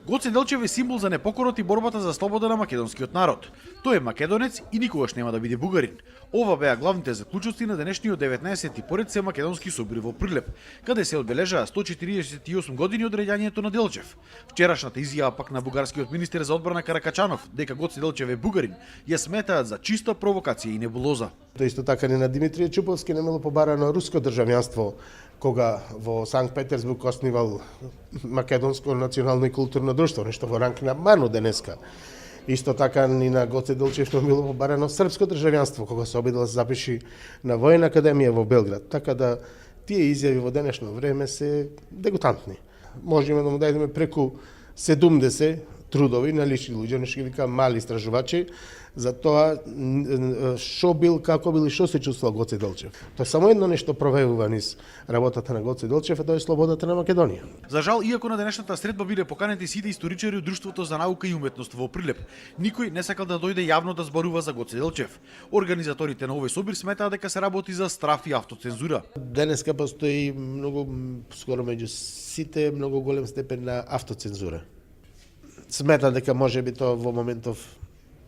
Гоце Делчев е символ за непокорот и борбата за слобода на македонскиот народ. Тој е македонец и никогаш нема да биде бугарин. Ова беа главните заклучоци на денешниот 19-ти поред се македонски собир во Прилеп, каде се одбележаа 148 години од раѓањето на Делчев. Вчерашната изјава пак на бугарскиот министер за одбрана Каракачанов дека Гоце Делчев е бугарин ја сметаат за чиста провокација и небулоза. Исто така ни на Димитрije Чуповски немало побарано руско државјанство кога во Санкт Петерсбург основал Македонско национално и културно друштво, нешто во ранг на мано денеска. Исто така ни на Гоце Делчев било побарано српско државјанство кога се обидел да запиши на Војна академија во Белград. Така да тие изјави во денешно време се дегутантни. Можеме да му дајдеме преку 70 трудови на лични луѓе, нешто ги вика мали истражувачи, за тоа што бил, како бил и што се чувствувал Гоце Делчев. Тоа само едно нешто провеува низ работата на Гоце Делчев, тоа е слободата на Македонија. За жал, иако на денешната средба биле поканети сите историчари од Друштвото за наука и уметност во Прилеп, никој не сакал да дојде јавно да зборува за Гоце Делчев. Организаторите на овој собир сметаа дека се работи за страф и автоцензура. Денеска постои многу, скоро меѓу сите, многу голем степен на автоцензура. Сметам дека можеби тоа во моментов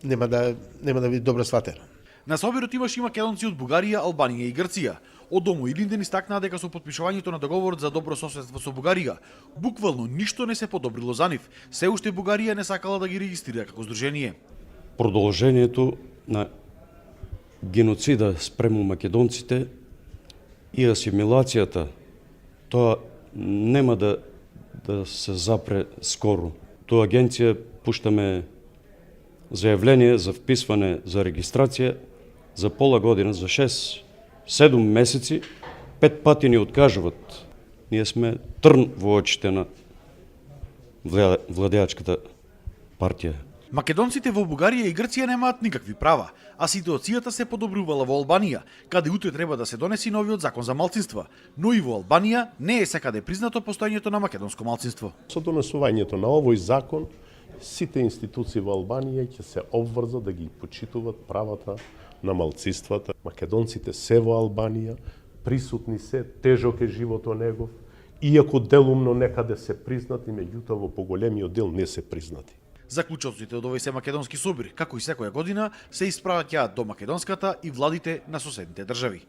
нема да биде добро сватено. На собирот имаше и македонци од Бугарија, Албанија и Грција. Од Домо и Линден истакнаа дека со потпишувањето на договорот за добро соседство со Бугарија, буквално ништо не се подобрило за нив. Се уште Бугарија не сакала да ги регистрира како здружение. Продолжението на геноцида спрему македонците и асимилацијата, тоа нема да се запре скоро. Тоа агенција пуштаме зајавление за вписване за регистрација за пола година, за 6-7 месеци, 5 пати ни откажуваат. Ние сме трн во очите на владеачката партија. Македонците во Бугарија и Грција немаат никакви права, а ситуацијата се подобрувала во Албанија, каде утре треба да се донеси новиот закон за малцинства, но и во Албанија не е секаде признато постоењето на македонско малцинство. Со донесувањето на овој закон, сите институции во Албанија ќе се обврзат да ги почитуваат правата на малцинствата. Македонците се во Албанија, присутни се, тежок е животот негов, иако делумно некаде се признати, меѓутоа во поголемиот дел не се признати. Заклучоците од овој семакедонски собир, како и секоја година, се испраќаат до македонската и владите на соседните држави.